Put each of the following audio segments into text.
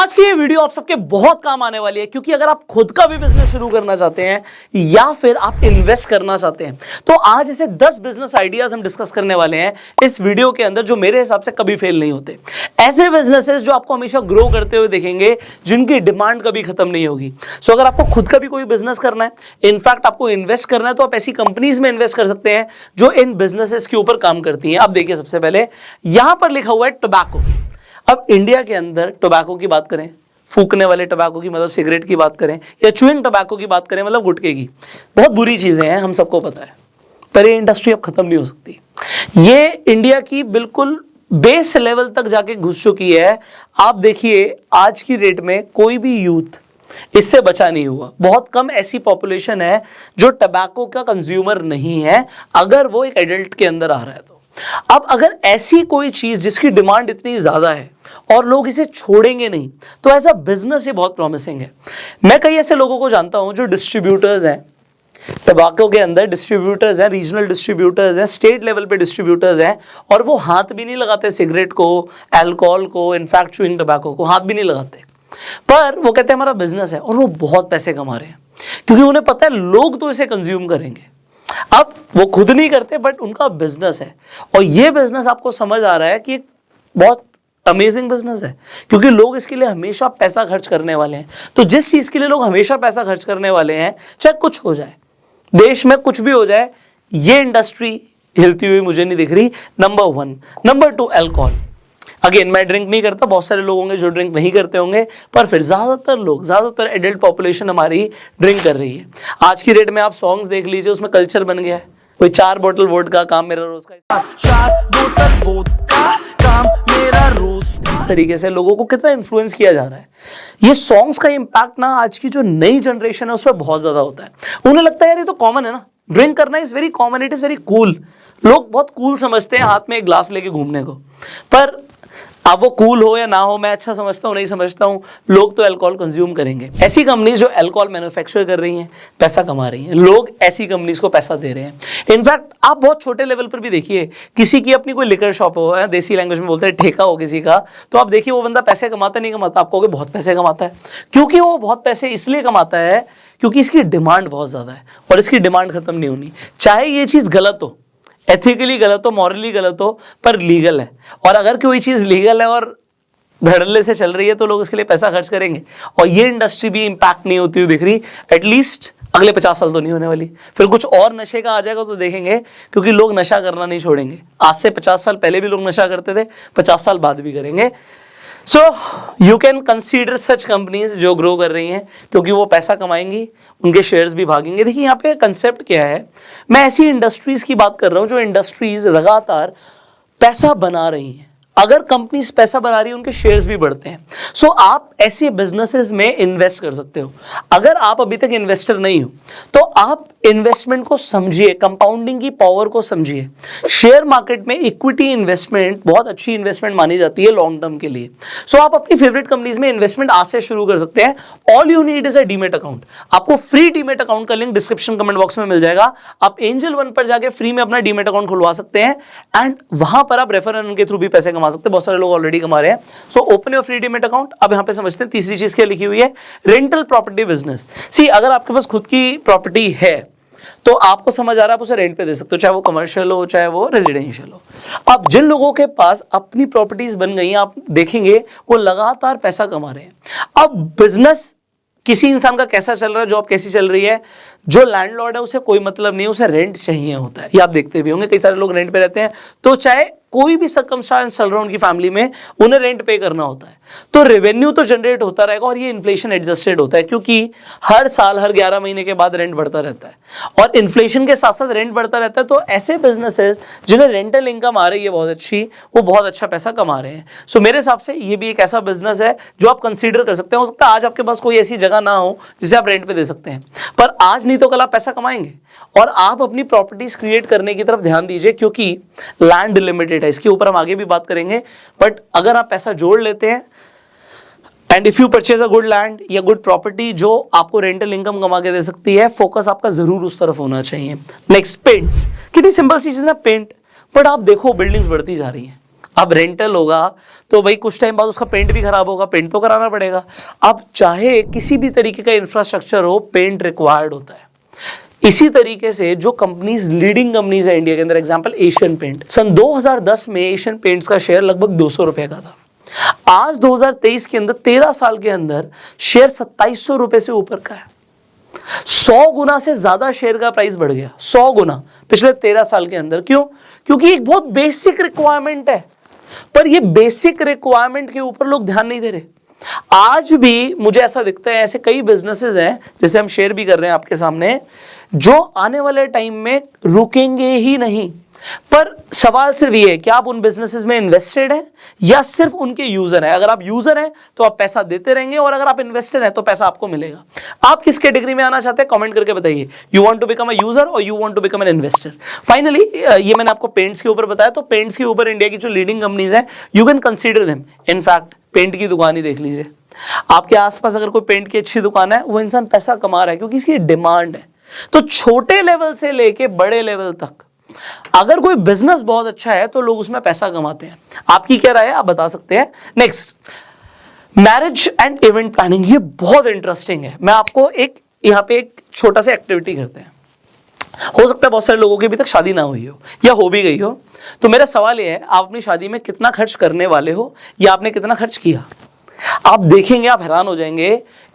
आज की ये वीडियो आप सबके बहुत काम आने वाली है, क्योंकि अगर आप खुद का भी बिजनेस शुरू करना चाहते हैं या फिर आप इन्वेस्ट करना चाहते हैं तो आज ऐसे 10 बिजनेस आइडियाज हम डिस्कस करने वाले हैं इस वीडियो के अंदर, जो मेरे हिसाब से कभी फेल नहीं होते। ऐसे बिजनेसेस जो आपको हमेशा ग्रो करते हुए दिखेंगे, जिनकी डिमांड कभी खत्म नहीं होगी। सो अगर आपको खुद का भी कोई बिजनेस करना है, इनफैक्ट आपको इन्वेस्ट करना है, तो आप ऐसी कंपनीज में इन्वेस्ट कर सकते हैं जो इन बिजनेसेस के ऊपर काम करती हैं। अब देखिए, सबसे पहले यहां पर लिखा हुआ है टोबैको। अब इंडिया के अंदर टोबैको की बात करें, फूकने वाले टोबैको की मतलब सिगरेट की बात करें, या च्युइंग टोबैको की बात करें मतलब गुटखे की, बहुत बुरी चीजें हैं, हम सबको पता है। पर ये इंडस्ट्री अब खत्म नहीं हो सकती। ये इंडिया की बिल्कुल बेस लेवल तक जाके घुस चुकी है। आप देखिए, आज की डेट में कोई भी यूथ इससे बचा नहीं हुआ। बहुत कम ऐसी पॉपुलेशन है जो टोबैको का कंज्यूमर नहीं है, अगर वो एक एडल्ट के अंदर आ रहा है तो। अब अगर ऐसी कोई चीज जिसकी डिमांड इतनी ज्यादा है और लोग इसे छोड़ेंगे नहीं, तो एज अ बिजनेस ये बहुत प्रॉमिसिंग है। मैं कई ऐसे लोगों को जानता हूं जो डिस्ट्रीब्यूटर्स हैं, टोबैको के अंदर डिस्ट्रीब्यूटर्स हैं, रीजनल डिस्ट्रीब्यूटर्स हैं, स्टेट लेवल पे डिस्ट्रीब्यूटर्स हैं, और वो हाथ भी नहीं लगाते सिगरेट को, अल्कोहल को, इनफैक्ट च्युइंग टोबैको को हाथ भी नहीं लगाते। पर वो कहते हैं हमारा बिजनेस है, और वो बहुत पैसे कमा रहे हैं, क्योंकि उन्हें पता है लोग तो इसे कंज्यूम करेंगे। अब वो खुद नहीं करते, बट उनका बिजनेस है, और ये बिजनेस आपको समझ आ रहा है कि एक बहुत अमेजिंग बिजनेस है, क्योंकि लोग इसके लिए हमेशा पैसा खर्च करने वाले हैं। तो जिस चीज के लिए लोग हमेशा पैसा खर्च करने वाले हैं, चाहे कुछ हो जाए, देश में कुछ भी हो जाए, ये इंडस्ट्री हिलती हुई मुझे नहीं दिख रही। नंबर 1। Number 2, alcohol. अगेन, मैं ड्रिंक नहीं करता, बहुत सारे लोग होंगे जो ड्रिंक नहीं करते होंगे, पर फिर ज्यादातर एडल्ट पॉपुलेशन हमारी ड्रिंक कर रही है। आज की डेट में आप सॉन्ग्स देख लीजिए, उसमें कल्चर बन गया है, कोई 4 बोतल वोडका काम मेरा रोज का, 4 बोतल वोडका काम मेरा रोज का तरीके से लोगों को कितना इन्फ्लुएंस किया जा रहा है। ये सॉन्ग्स का इम्पैक्ट ना आज की जो नई जनरेशन है उस पर बहुत ज्यादा होता है। उन्हें लगता है यार ये तो कॉमन है ना, ड्रिंक करना is very common, it is very cool. लोग बहुत कूल समझते हैं हाथ में एक ग्लास लेके घूमने को। पर अब वो कूल हो या ना हो, मैं अच्छा समझता हूँ नहीं समझता हूँ, लोग तो अल्कोहल कंज्यूम करेंगे। ऐसी कंपनीज जो अल्कोहल मैन्युफैक्चर कर रही हैं, पैसा कमा रही हैं, लोग ऐसी कंपनीज को पैसा दे रहे हैं। इनफैक्ट आप बहुत छोटे लेवल पर भी देखिए, किसी की अपनी कोई लिकर शॉप हो, देसी लैंग्वेज में बोलते हैं ठेका हो किसी का, तो आप देखिए वो बंदा पैसे कमाता नहीं कमाता, आप कहोगे बहुत पैसे कमाता है। क्योंकि वो बहुत पैसे इसलिए कमाता है क्योंकि इसकी डिमांड बहुत ज्यादा है, और इसकी डिमांड खत्म नहीं होनी। चाहे ये चीज गलत हो, एथिकली गलत हो, मॉरली गलत हो, पर लीगल है। और अगर कोई चीज लीगल है और धड़ल्ले से चल रही है तो लोग इसके लिए पैसा खर्च करेंगे, और ये इंडस्ट्री भी इंपैक्ट नहीं होती हुई दिख रही, एटलीस्ट अगले 50 साल तो नहीं होने वाली। फिर कुछ और नशे का आ जाएगा तो देखेंगे, क्योंकि लोग नशा करना नहीं छोड़ेंगे। आज से 50 साल पहले भी लोग नशा करते थे, 50 साल बाद भी करेंगे। So you can consider such companies जो ग्रो कर रही हैं, क्योंकि वो पैसा कमाएंगी, उनके शेयर्स भी भागेंगे। देखिए यहाँ पे कंसेप्ट क्या है, मैं ऐसी इंडस्ट्रीज की बात कर रहा हूँ जो इंडस्ट्रीज लगातार पैसा बना रही हैं। अगर कंपनीज पैसा बना रही है, उनके शेयर्स भी बढ़ते हैं। सो आप ऐसे बिजनेसेस में इन्वेस्ट कर सकते हो। अगर आप अभी तक इन्वेस्टर नहीं हो तो आप इन्वेस्टमेंट को समझिए, कंपाउंडिंग की पावर को समझिए। शेयर मार्केट में इक्विटी इन्वेस्टमेंट बहुत अच्छी इन्वेस्टमेंट मानी जाती है लॉन्ग टर्म के लिए। सो आप अपनी फेवरेट कंपनीज में इन्वेस्टमेंट आज से शुरू कर सकते हैं। All you need is a demat account. आपको फ्री डीमेट अकाउंट का लिंक डिस्क्रिप्शन कमेंट बॉक्स में मिल जाएगा। आप एंजल वन पर जाकर फ्री में अपना डीमेट अकाउंट खुलवा सकते हैं, एंड वहां पर आप रेफरल के थ्रू भी पैसे कमा सकते हैं। बहुत सारे लोग ऑलरेडी कमा रहे हैं। So open your free demat account. अब यहां पे समझते हैं तीसरी चीज क्या लिखी हुई है, रेंटल प्रॉपर्टी बिजनेस। सी, अगर आपके पास खुद की प्रॉपर्टी है तो आपको समझ आ रहा है आप उसे रेंट पे दे सकते हो, चाहे वो कमर्शियल हो चाहे वो रेजिडेंशियल हो। अब जिन लोगों के पास अपनी प्रॉपर्टीज बन गई हैं, आप देखेंगे वो लगातार पैसा कमा रहे हैं। अब बिजनेस किसी इंसान का कैसा चल रहा है, जॉब कैसी चल रही है, जो लैंडलॉर्ड है उसे कोई मतलब नहीं, उसे रेंट चाहिए होता है। ये आप देखते भी होंगे, कई सारे लोग रेंट पे रहते हैं, तो चाहे कोई भी सर्कमस्टांस चल रहा है उनकी फैमिली में, उन्हें रेंट पे करना होता है। तो रेवेन्यू तो जनरेट होता रहेगा, और ये इन्फ्लेशन एडजस्टेड होता है, क्योंकि हर साल हर 11 महीने के बाद रेंट बढ़ता रहता है, और इन्फ्लेशन के साथ साथ रेंट बढ़ता रहता है। तो ऐसे बिजनेसेस जिन्हें रेंटल इनकम आ रही है बहुत अच्छी, वो बहुत अच्छा पैसा कमा रहे हैं। सो मेरे हिसाब से ये भी एक ऐसा बिजनेस है जो आप कंसीडर कर सकते हैं। हो सकता है आज आपके पास कोई ऐसी जगह ना हो जिसे आप रेंट पे दे सकते हैं, पर आज नहीं तो कल आप पैसा कमाएंगे, और आप अपनी प्रॉपर्टीज क्रिएट करने की तरफ ध्यान दीजिए, क्योंकि लैंड लिमिटेड है। इसके ऊपर हम आगे भी बात करेंगे, बट अगर आप पैसा जोड़ लेते हैं, and if you purchase a good land या गुड प्रॉपर्टी जो आपको रेंटल इनकम कमा के दे सकती है, फोकस आपका जरूर उस तरफ होना चाहिए। Next, paints. कितनी सिंपल सी चीज है पेंट, बट आप देखो बिल्डिंग्स बढ़ती जा रही हैं। अब रेंटल होगा तो भाई कुछ टाइम बाद उसका पेंट भी खराब होगा, पेंट तो कराना पड़ेगा। अब चाहे किसी भी तरीके का इंफ्रास्ट्रक्चर हो, पेंट रिक्वायर्ड होता है। इसी तरीके से जो कंपनीज, लीडिंग कंपनीज है इंडिया के अंदर, एग्जांपल एशियन पेंट, सन 2010 में एशियन पेंट्स का शेयर लगभग 200 रुपए का था। आज 2023 के अंदर 13 साल के अंदर शेयर 2700 रुपए से ऊपर का है। 100 गुना से ज्यादा शेयर का प्राइस बढ़ गया, 100 गुना पिछले 13 साल के अंदर। क्यों? क्योंकि एक बहुत बेसिक रिक्वायरमेंट है, पर ये बेसिक रिक्वायरमेंट के ऊपर लोग ध्यान नहीं दे रहे। आज भी मुझे ऐसा दिखता है, ऐसे कई बिजनेसेस हैं जैसे हम शेयर भी कर रहे हैं आपके सामने, जो आने वाले टाइम में रुकेंगे ही नहीं। पर सवाल सिर्फ ये है कि आप उन बिजनेसेस में इन्वेस्टेड हैं या सिर्फ उनके यूजर हैं। अगर आप यूजर हैं तो आप पैसा देते रहेंगे, और अगर आप इन्वेस्टर हैं तो पैसा आपको मिलेगा। आप किस कैटेगरी में आना चाहते हैं कमेंट करके बताइए। You want to become a user और you want to become an investor. Finally ये मैंने आपको पेंट्स के ऊपर बताया, तो पेंट्स के ऊपर इंडिया की जो लीडिंग कंपनीज हैं, you can consider them. In fact paint की दुकान ही देख लीजिए, आपके आसपास अगर कोई पेंट की अच्छी दुकान है, वो इंसान पैसा कमा रहा है क्योंकि इसकी डिमांड है। तो छोटे लेवल से लेके बड़े लेवल तक अगर कोई बिजनेस बहुत अच्छा है तो लोग उसमें पैसा कमाते हैं। आपकी क्या राय है, आप बता सकते हैं। Next, marriage and event planning, ये बहुत इंटरेस्टिंग है। मैं आपको एक यहां पे एक छोटा सा एक्टिविटी करते हैं। हो सकता है बहुत सारे लोगों की अभी तक शादी ना हुई हो या हो भी गई हो, तो मेरा सवाल ये है, आप अपनी शादी में कितना खर्च करने वाले हो या आपने कितना खर्च किया? आप देखेंगे, आप हैरान हो जाएंगे।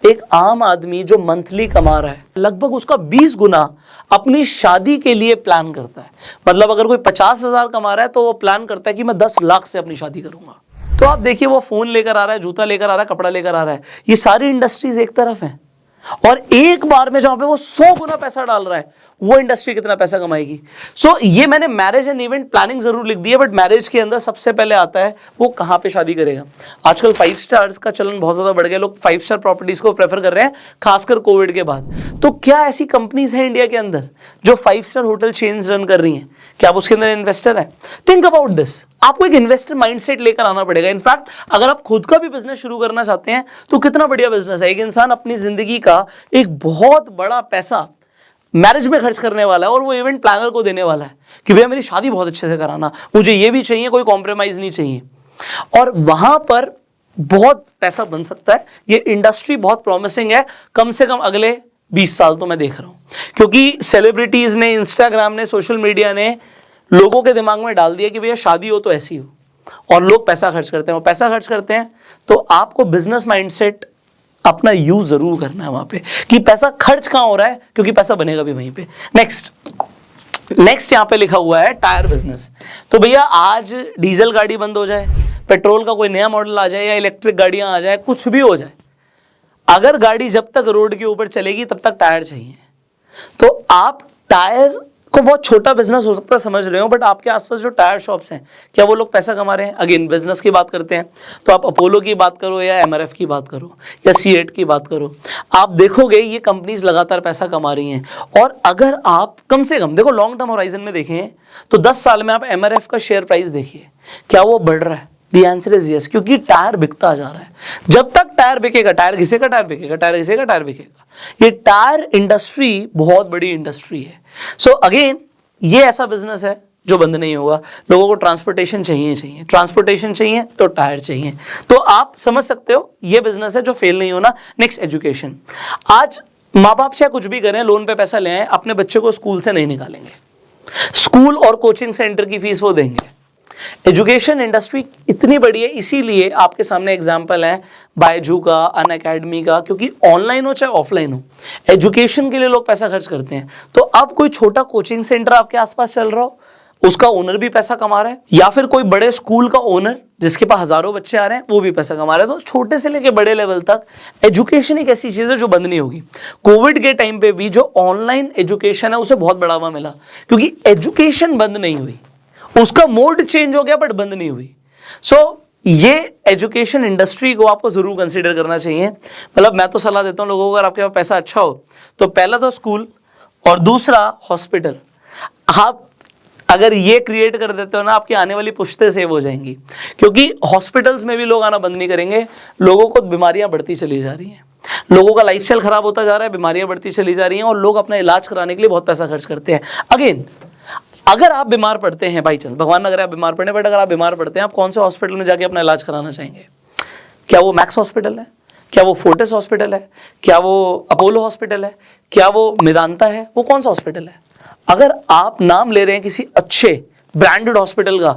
एक आम आदमी जो मंथली कमा रहा है, लगभग उसका 20 गुना अपनी शादी के लिए प्लान करता है। मतलब अगर कोई 50,000 कमा रहा है तो वो प्लान करता है कि मैं 10 लाख से अपनी शादी करूंगा। तो आप देखिए, वो फोन लेकर आ रहा है, जूता लेकर आ रहा है, कपड़ा लेकर आ रहा है। ये सारी इंडस्ट्रीज एक तरफ है, और एक बार में जहां पे वो 100 गुना पैसा डाल रहा है, वो इंडस्ट्री कितना पैसा कमाएगी। सो ये मैंने मैरिज एंड इवेंट प्लानिंग जरूर लिख दी है, बट मैरिज के अंदर सबसे पहले आता है वो कहां पे शादी करेगा। आजकल 5 स्टार्स का चलन बहुत ज्यादा बढ़ गया, लोग 5 स्टार प्रॉपर्टीज को प्रेफर कर रहे हैं, खासकर कोविड के बाद। तो क्या ऐसी कंपनीज हैं इंडिया के अंदर जो 5 स्टार होटल चेन्स रन कर रही हैं? क्या आप उसके अंदर इन्वेस्टर हैं? Think about this. आपको एक इन्वेस्टर माइंडसेट लेकर आना पड़ेगा। इनफैक्ट अगर आप खुद का भी बिजनेस शुरू करना चाहते हैं तो कितना बढ़िया बिजनेस है। एक इंसान अपनी जिंदगी का एक बहुत बड़ा पैसा मैरिज में खर्च करने वाला है, और वो इवेंट प्लानर को देने वाला है कि भैया मेरी शादी बहुत अच्छे से कराना, मुझे ये भी चाहिए, कोई कॉम्प्रोमाइज नहीं चाहिए। और वहां पर बहुत पैसा बन सकता है। ये इंडस्ट्री बहुत प्रॉमिसिंग है, कम से कम अगले 20 साल तो मैं देख रहा हूं, क्योंकि सेलिब्रिटीज ने, इंस्टाग्राम ने, सोशल मीडिया ने लोगों के दिमाग में डाल दिया कि भैया शादी हो तो ऐसी हो, और लोग पैसा खर्च करते हैं। और पैसा खर्च करते हैं तो आपको बिजनेस माइंडसेट अपना यूज जरूर करना है वहां पे कि पैसा खर्च कहां हो रहा है, क्योंकि पैसा बनेगा भी वहीं पे। नेक्स्ट यहां पे लिखा हुआ है टायर बिजनेस। तो भैया आज डीजल गाड़ी बंद हो जाए, पेट्रोल का कोई नया मॉडल आ जाए या इलेक्ट्रिक गाड़ियां आ जाए, कुछ भी हो जाए, अगर गाड़ी जब तक रोड के ऊपर चलेगी तब तक टायर चाहिए। तो आप टायर को, बहुत छोटा बिजनेस हो सकता है, समझ रहे हो, बट आपके आसपास जो टायर शॉप्स हैं, क्या वो लोग पैसा कमा रहे हैं? अगेन बिजनेस की बात करते हैं तो आप अपोलो की बात करो या एमआरएफ की बात करो या C8 की बात करो, आप देखोगे ये कंपनीज लगातार पैसा कमा रही हैं। और अगर आप कम से कम देखो, लॉन्ग टर्म होराइजन में देखें तो 10 साल में आप एमआरएफ का शेयर प्राइस देखिए, क्या वो बढ़ रहा है? दी आंसर इज यस, क्योंकि टायर बिकता जा रहा है। जब तक टायर बिकेगा, टायर घिसेगा, टायर बिकेगा, टायर घिसेगा, टायर बिकेगा। ये टायर इंडस्ट्री बहुत बड़ी इंडस्ट्री है। सो अगेन ये ऐसा बिजनेस है जो बंद नहीं होगा। लोगों को ट्रांसपोर्टेशन चाहिए, ट्रांसपोर्टेशन चाहिए तो टायर चाहिए। तो आप समझ सकते हो ये बिजनेस है जो फेल नहीं होना। Next, education. आज माँ बाप चाहे कुछ भी करें, लोन पे पैसा ले आए, अपने बच्चे को स्कूल से नहीं निकालेंगे। स्कूल और कोचिंग सेंटर की फीस वो देंगे। एजुकेशन इंडस्ट्री इतनी बड़ी है, इसीलिए आपके सामने एग्जांपल है बायजू का, अनअकैडमी का, क्योंकि ऑनलाइन हो चाहे ऑफलाइन हो, एजुकेशन के लिए लोग पैसा खर्च करते हैं। तो अब कोई छोटा कोचिंग सेंटर आपके आसपास चल रहा हो, उसका ओनर भी पैसा कमा रहा है, या फिर कोई बड़े स्कूल का ओनर जिसके पास हजारों बच्चे आ रहे हैं, वो भी पैसा कमा रहा है। तो छोटे से लेके बड़े लेवल तक एजुकेशन एक ऐसी चीज है जो बंद नहीं होगी। कोविड के टाइम पे भी जो ऑनलाइन एजुकेशन है उसे बहुत बढ़ावा मिला, क्योंकि एजुकेशन बंद नहीं हुई, उसका मोड चेंज हो गया बट बंद नहीं हुई। सो ये एजुकेशन इंडस्ट्री को आपको जरूर कंसीडर करना चाहिए। मतलब मैं तो सलाह देता हूं लोगों को, अगर आपके पास पैसा अच्छा हो तो पहला तो स्कूल और दूसरा हॉस्पिटल। आप अगर ये क्रिएट कर देते हो ना, आपकी आने वाली पुश्तें सेव हो जाएंगी, क्योंकि हॉस्पिटल्स में भी लोग आना बंद नहीं करेंगे। लोगों को बीमारियां बढ़ती चली जा रही हैं, लोगों का लाइफस्टाइल खराब होता जा रहा है, बीमारियां बढ़ती चली जा रही हैं, और लोग अपना इलाज कराने के लिए बहुत पैसा खर्च करते हैं। अगेन अगर आप बीमार पड़ते हैं बाई चांस, भगवान अगर आप बीमार पड़े, बट अगर आप बीमार पड़ते हैं, आप कौन से हॉस्पिटल में जाके अपना इलाज कराना चाहेंगे? क्या वो मैक्स हॉस्पिटल है? क्या वो फोर्टिस हॉस्पिटल है? क्या वो अपोलो हॉस्पिटल है? क्या वो मेदांता है? वो कौन सा हॉस्पिटल है? अगर आप नाम ले रहे हैं किसी अच्छे ब्रांडेड हॉस्पिटल का,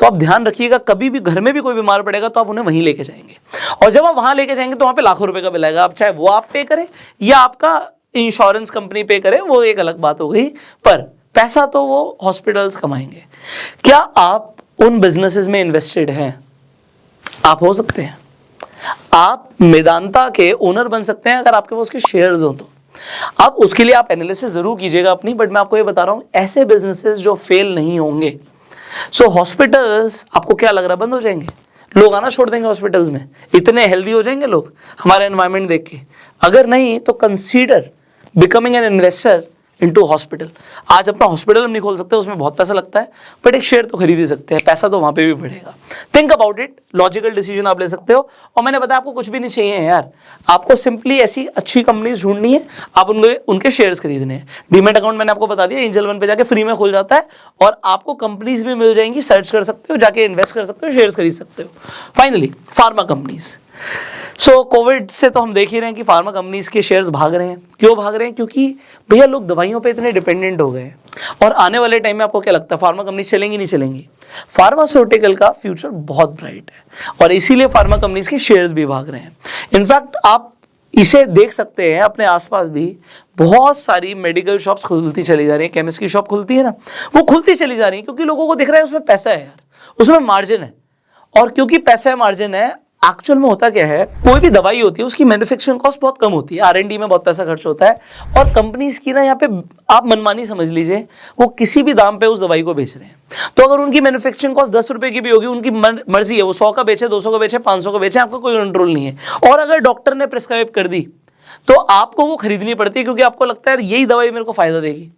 तो आप ध्यान रखिएगा, कभी भी घर में भी कोई बीमार पड़ेगा तो आप उन्हें वहीं लेके जाएंगे, और जब आप वहां लेके जाएंगे तो वहां पे लाखों रुपए का बिल आएगा। अब चाहे वो आप पे करें या आपका इंश्योरेंस कंपनी पे करे, वो एक अलग बात हो गई, पर पैसा तो वो हॉस्पिटल्स कमाएंगे। क्या आप उन बिजनेसेस में इन्वेस्टेड हैं? आप हो सकते हैं, आप मेदांता के ओनर बन सकते हैं अगर आपके पास उसके शेयर्स हो तो। अब उसके लिए आप एनालिसिस जरूर कीजिएगा अपनी, बट मैं आपको ये बता रहा हूं ऐसे बिजनेसेस जो फेल नहीं होंगे। सो हॉस्पिटल्स आपको क्या लग रहा है बंद हो जाएंगे? लोग आना छोड़ देंगे हॉस्पिटल्स में? इतने हेल्दी हो जाएंगे लोग हमारा एनवायरनमेंट देख के? अगर नहीं तो consider becoming an investor into hospital. आज अपना हॉस्पिटल हम नहीं खोल सकते, उसमें बहुत पैसा लगता है, बट एक शेयर तो खरीद ही सकते हैं, पैसा तो वहां पे भी बढ़ेगा। Think about it, logical decision आप ले सकते हो। और मैंने बताया आपको कुछ भी नहीं चाहिए यार, आपको सिंपली ऐसी अच्छी कंपनीज ढूंढनी है, आप उनके शेयर्स खरीदने हैं। डीमेट अकाउंट मैंने आपको बता दिया, एंजल वन पे जाके फ्री में खुल जाता है, और आपको कंपनीज भी मिल जाएंगी, सर्च कर सकते हो, जाके इन्वेस्ट कर सकते हो, शेयर्स खरीद सकते हो। Finally pharma companies. So covid से तो हम देख ही रहे हैं कि फार्मा कंपनीज के शेयर्स भाग रहे हैं। क्यों भाग रहे हैं? क्योंकि भैया लोग दवाइयों पे इतने डिपेंडेंट हो गए हैं, और आने वाले टाइम में आपको क्या लगता है फार्मा कंपनीज चलेंगी नहीं चलेंगी? फार्मास्यूटिकल का फ्यूचर बहुत ब्राइट है, और इसीलिए फार्मा कंपनीज के शेयर्स भी भाग रहे हैं। इनफैक्ट आप इसे देख सकते हैं अपने आसपास भी, बहुत सारी मेडिकल शॉप्स खुलती चली जा रही है, केमिस्ट की शॉप खुलती है ना, वो खुलती चली जा रही है क्योंकि लोगों को दिख रहा है उसमें पैसा है यार, उसमें मार्जिन है। और क्योंकि पैसा है, मार्जिन है, एक्चुअल में होता क्या है, कोई भी दवाई होती है उसकी मैन्युफैक्चरिंग कॉस्ट बहुत कम होती है, R&D में बहुत पैसा खर्च होता है, और कंपनीज की ना यहाँ पे आप मनमानी समझ लीजिए, वो किसी भी दाम पे उस दवाई को बेच रहे हैं। तो अगर उनकी मैन्युफैक्चरिंग कॉस्ट 10 रुपए की भी होगी, उनकी मर्जी है, वो 100 का बेचे, 200 का बेचे, 500 का बेचे, आपका कोई कंट्रोल नहीं है। और अगर डॉक्टर ने प्रिस्क्राइब कर दी तो आपको वो खरीदनी पड़ती है, क्योंकि आपको लगता है यही दवाई मेरे को फायदा देगी।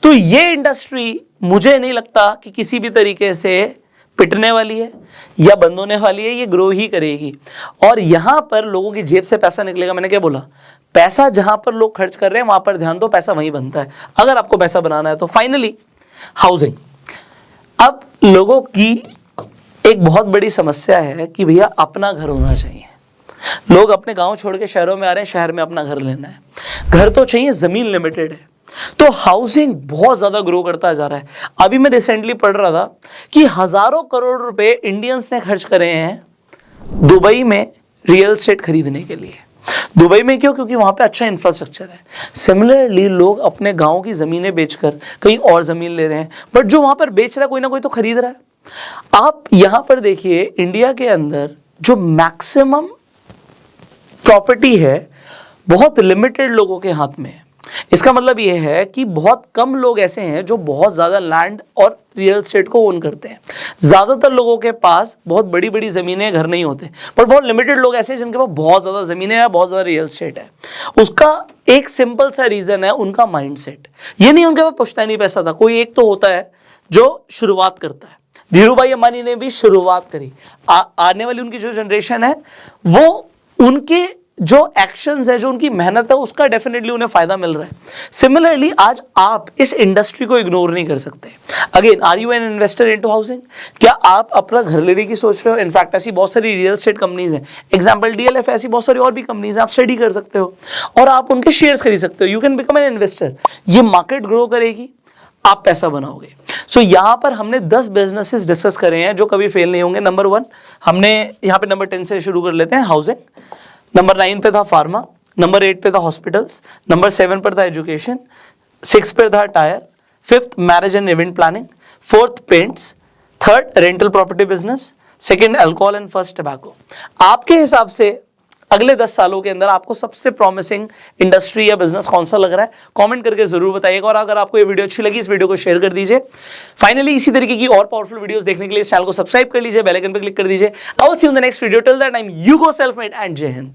तो ये इंडस्ट्री मुझे नहीं लगता कि किसी भी तरीके से पिटने वाली है या बंद होने वाली है, ये ग्रो ही करेगी। और यहां पर लोगों की जेब से पैसा निकलेगा। मैंने क्या बोला? पैसा जहां पर लोग खर्च कर रहे हैं वहां पर ध्यान दो, पैसा वहीं बनता है अगर आपको पैसा बनाना है तो। Finally housing. अब लोगों की एक बहुत बड़ी समस्या है कि भैया अपना घर होना चाहिए। लोग अपने गांव छोड़ के शहरों में आ रहे हैं, शहर में अपना घर लेना है, घर तो चाहिए, जमीन लिमिटेड है, तो हाउसिंग बहुत ज्यादा ग्रो करता जा रहा है। अभी मैं रिसेंटली पढ़ रहा था कि हजारों करोड़ रुपए इंडियंस ने खर्च करे हैं दुबई में रियल एस्टेट खरीदने के लिए। दुबई में क्यों? क्योंकि वहां पे अच्छा इंफ्रास्ट्रक्चर है। सिमिलरली लोग अपने गांव की जमीनें बेचकर कहीं और जमीन ले रहे हैं, बट जो वहां पर बेच रहा है कोई ना कोई तो खरीद रहा है। आप यहां पर देखिए, इंडिया के अंदर जो मैक्सिमम प्रॉपर्टी है बहुत लिमिटेड लोगों के हाथ में है। इसका मतलब यह है कि बहुत कम लोग ऐसे हैं जो बहुत ज्यादा लैंड और रियल एस्टेट को ओन करते हैं। ज्यादातर लोगों के पास बहुत बड़ी बड़ी जमीनें, घर नहीं होते, पर बहुत लिमिटेड लोग ऐसे हैं जिनके पास बहुत ज्यादा जमीनें या बहुत ज्यादा रियल एस्टेट है। उसका एक सिंपल सा रीजन है उनका माइंडसेट। ये नहीं उनके पास पुश्तैनी पैसा था, कोई एक तो होता है जो शुरुआत करता है। धीरूभाई अंबानी ने भी शुरुआत करी। आने वाली उनकी जो जनरेशन है वो उनके जो एक्शंस है, जो उनकी मेहनत है, उसका डेफिनेटली उन्हें फायदा मिल रहा है। सिमिलरली आज आप इस इंडस्ट्री को इग्नोर नहीं कर सकते। Again, are you an investor into housing? क्या आप अपना घर लेने की सोच रहे हो? इनफैक्ट ऐसी बहुत सारी रियल एस्टेट कंपनीज हैं, एग्जांपल DLF, ऐसी बहुत सारी और भी कंपनीज हैं, आप स्टडी कर सकते हो और आप उनके शेयर्स खरीद सकते हो। You can become an investor. ये मार्केट ग्रो करेगी, आप पैसा बनाओगे। सो यहां पर हमने 10 बिजनेसेस डिस्कस करे हैं जो कभी फेल नहीं होंगे। नंबर 1 हमने यहाँ पे नंबर 10 से शुरू कर लेते हैं, हाउसिंग। नंबर 9 पे था फार्मा, नंबर 8 पे था हॉस्पिटल्स, नंबर 7 पर था एजुकेशन, 6 पे था tyre, 5th marriage and event planning, 4th paints, 3rd rental property business, 2nd alcohol and 1st tobacco. आपके हिसाब से अगले 10 सालों के अंदर आपको सबसे प्रॉमिसिंग इंडस्ट्री या बिजनेस कौन सा लग रहा है? कमेंट करके जरूर बताइएगा। और अगर आपको ये वीडियो अच्छी लगी, इस वीडियो को शेयर कर दीजिए। फाइनली इसी तरीके की और पावरफुल वीडियोस देखने के लिए इस चैनल को सब्सक्राइब कर लीजिए, बेल आइकन पर क्लिक कर दीजिए। I will see you in the next video. Till that time, you go self made and जय हिंद।